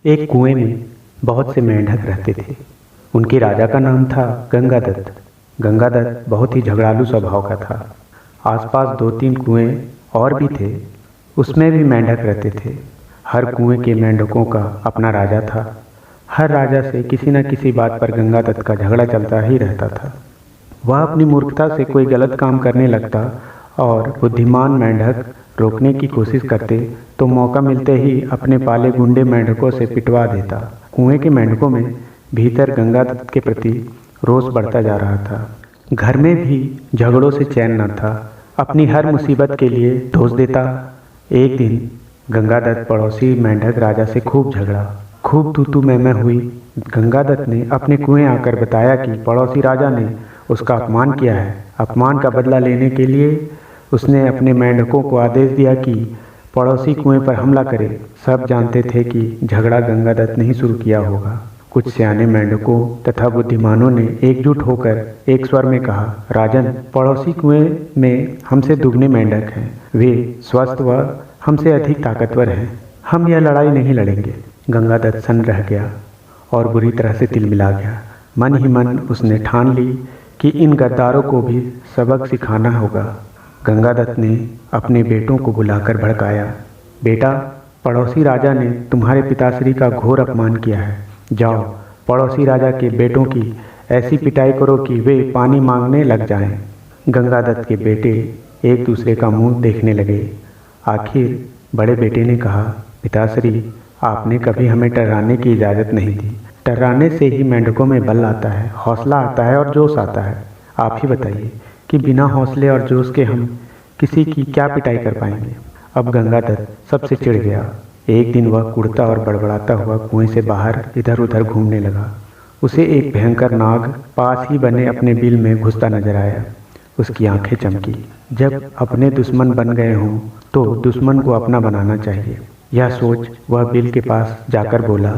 एक कुएं में बहुत से मेंढक रहते थे। उनके राजा का नाम था गंगादत्त। गंगादत्त बहुत ही झगड़ालू स्वभाव का था। आसपास दो तीन कुएं और भी थे, उसमें भी मेंढक रहते थे। हर कुएं के मेंढकों का अपना राजा था। हर राजा से किसी न किसी बात पर गंगादत्त का झगड़ा चलता ही रहता था। वह अपनी मूर्खता से कोई गलत काम करने लगता और बुद्धिमान मेंढक रोकने की कोशिश करते तो मौका मिलते ही अपने पाले गुंडे मेंढकों से पिटवा देता। कुएं के मेंढकों में भीतर गंगादत्त के प्रति रोष बढ़ता जा रहा था। घर में भी झगड़ों से चैन न था। अपनी हर मुसीबत के लिए दोष देता। एक दिन गंगादत्त पड़ोसी मेंढक राजा से खूब झगड़ा। खूब तू मैं हुई। गंगादत्त ने अपने कुएं आकर बताया कि पड़ोसी राजा ने उसका अपमान किया है। अपमान का बदला लेने के लिए उसने अपने मेंढकों को आदेश दिया कि पड़ोसी कुएं पर हमला करे। सब जानते थे कि झगड़ा गंगादत्त ने ही शुरू किया होगा। कुछ सियाने मेंढकों तथा बुद्धिमानों ने एकजुट होकर एक स्वर में कहा, राजन, पड़ोसी कुएं में हमसे दुगने मेंढक हैं। वे स्वस्थ व हमसे अधिक ताकतवर हैं। हम यह लड़ाई नहीं लड़ेंगे। गंगादत्त सन्न रह गया और बुरी तरह से तिलमिला गया। मन ही मन उसने ठान ली कि इन गद्दारों को भी सबक सिखाना होगा। गंगादत्त ने अपने बेटों को बुलाकर भड़काया। बेटा, पड़ोसी राजा ने तुम्हारे पिताश्री का घोर अपमान किया है। जाओ, पड़ोसी राजा के बेटों की ऐसी पिटाई करो कि वे पानी मांगने लग जाएं। गंगादत्त के बेटे एक दूसरे का मुंह देखने लगे। आखिर बड़े बेटे ने कहा, पिताश्री, आपने कभी हमें डराने की इजाज़त नहीं दी। डराने से ही मेंढकों में बल आता है, हौसला आता है और जोश आता है। आप ही बताइए कि बिना हौसले और जोश के हम किसी की क्या पिटाई कर पाएंगे। अब गंगादत्त सबसे चिढ़ गया। एक दिन वह कुड़ता और बड़बड़ाता हुआ कुएं से बाहर इधर उधर घूमने लगा। उसे एक भयंकर नाग पास ही बने अपने बिल में घुसता नजर आया। उसकी आंखें चमकी। जब अपने दुश्मन बन गए हों तो दुश्मन को अपना बनाना चाहिए। यह सोच वह बिल के पास जाकर बोला,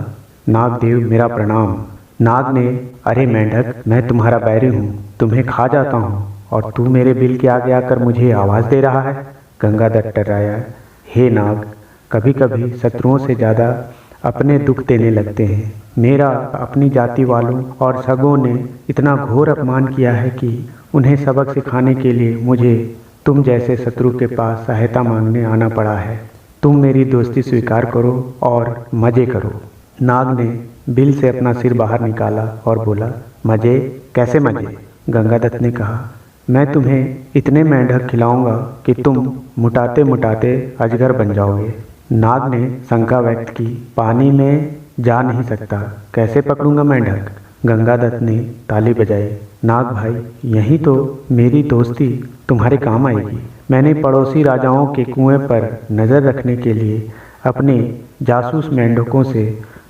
नाग देव, मेरा प्रणाम। नाग ने, अरे मेंढक, मैं तुम्हारा बैरी हूँ, तुम्हें खा जाता हूँ और तू मेरे बिल के आगे आकर मुझे आवाज़ दे रहा है। गंगादत्त डराया, हे नाग, कभी कभी शत्रुओं से ज़्यादा अपने दुख देने लगते हैं। मेरा अपनी जाति वालों और सगों ने इतना घोर अपमान किया है कि उन्हें सबक सिखाने के लिए मुझे तुम जैसे शत्रु के पास सहायता मांगने आना पड़ा है। तुम मेरी दोस्ती स्वीकार करो और मज़े करो। नाग ने बिल से अपना सिर बाहर निकाला और बोला, मज़े? कैसे मज़े? गंगादत्त ने कहा, मैं तुम्हें इतने मेंढक खिलाऊंगा कि तुम मुटाते मुटाते अजगर बन जाओगे। नाग ने शंका व्यक्त की, पानी में जा नहीं सकता, कैसे पकड़ूंगा मेंढक? गंगादत्त ने ताली बजाई। नाग भाई, यही तो मेरी दोस्ती तुम्हारे काम आएगी। मैंने पड़ोसी राजाओं के कुएं पर नज़र रखने के लिए अपने जासूस मेंढकों से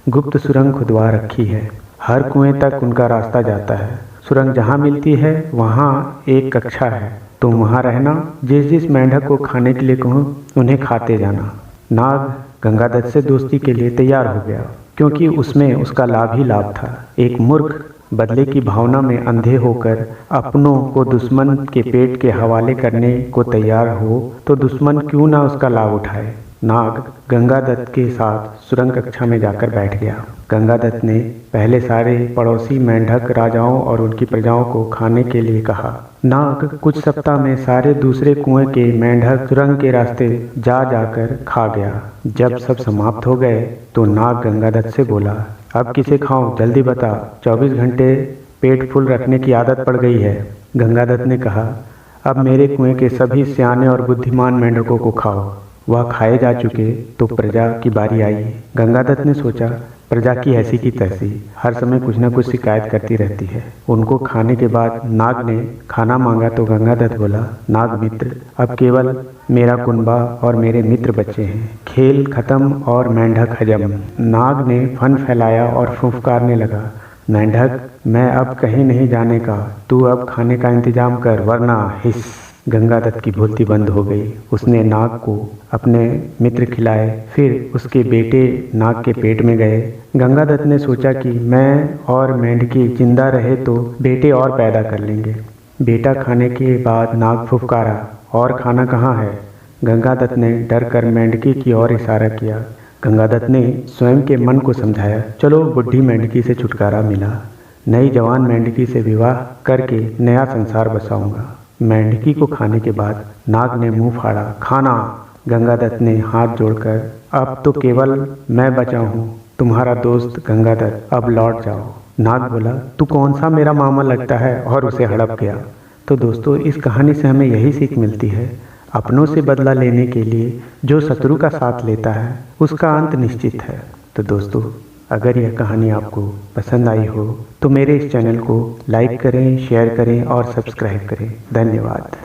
गुप्त सुरंग खुदवा रखी है। हर कुएं तक उनका रास्ता जाता है। सुरंग जहाँ मिलती है वहाँ एक कक्षा है। तुम वहाँ रहना। जिस जिस मेंढक को खाने के लिए कहूँ उन्हें खाते जाना। नाग गंगादत्त से दोस्ती के लिए तैयार हो गया, क्योंकि उसमें उसका लाभ ही लाभ था। एक मूर्ख बदले की भावना में अंधे होकर अपनों को दुश्मन के पेट के हवाले करने को तैयार हो तो दुश्मन क्यों ना उसका लाभ उठाए। नाग गंगादत्त के साथ सुरंग कक्षा में जाकर बैठ गया। गंगादत्त ने पहले सारे पड़ोसी मेंढक राजाओं और उनकी प्रजाओं को खाने के लिए कहा। नाग कुछ सप्ताह में सारे दूसरे कुएं के मेंढक सुरंग के रास्ते जा जाकर खा गया। जब सब समाप्त हो गए तो नाग गंगादत्त से बोला, अब किसे खाऊं, जल्दी बता। 24 घंटे पेट फुल रखने की आदत पड़ गई है। गंगादत्त ने कहा, अब मेरे कुएं के सभी सियाने और बुद्धिमान मेंढकों को खाओ। वह खाए जा चुके तो प्रजा की बारी आई। गंगादत्त ने सोचा, प्रजा की ऐसी की तैसी हर समय कुछ न कुछ शिकायत करती रहती है। उनको खाने के बाद नाग ने खाना मांगा तो गंगादत्त बोला, नाग मित्र, अब केवल मेरा कुनबा और मेरे मित्र बच्चे हैं। खेल खत्म और मेंढक हजम। नाग ने फन फैलाया और फुफकारने लगा, मेंढक, मैं अब कहीं नहीं जाने का। तू अब खाने का इंतजाम कर, वरना हिस। गंगादत्त की बोलती बंद हो गई। उसने नाग को अपने मित्र खिलाए, फिर उसके बेटे नाग के पेट में गए। गंगादत्त ने सोचा कि मैं और मेंढकी जिंदा रहे तो बेटे और पैदा कर लेंगे। बेटा खाने के बाद नाग फुफकारा, और खाना कहाँ है? गंगादत्त ने डर कर मेंढकी की ओर इशारा किया। गंगादत्त ने स्वयं के मन को समझाया, चलो बुढ़ी मेंढकी से छुटकारा मिला, नई जवान मेंढकी से विवाह करके नया संसार बसाऊंगा। मेंढकी को खाने के बाद नाग ने मुंह फाड़ा, खाना। गंगादत्त ने हाथ जोड़कर, अब तो केवल मैं बचा हूँ, तुम्हारा दोस्त गंगादत्त, अब लौट जाओ। नाग बोला, तू कौन सा मेरा मामा लगता है, और उसे हड़प गया। तो दोस्तों, इस कहानी से हमें यही सीख मिलती है, अपनों से बदला लेने के लिए जो शत्रु का साथ लेता है उसका अंत निश्चित है। तो दोस्तों, अगर यह कहानी आपको पसंद आई हो तो मेरे इस चैनल को लाइक करें, शेयर करें और सब्सक्राइब करें। धन्यवाद।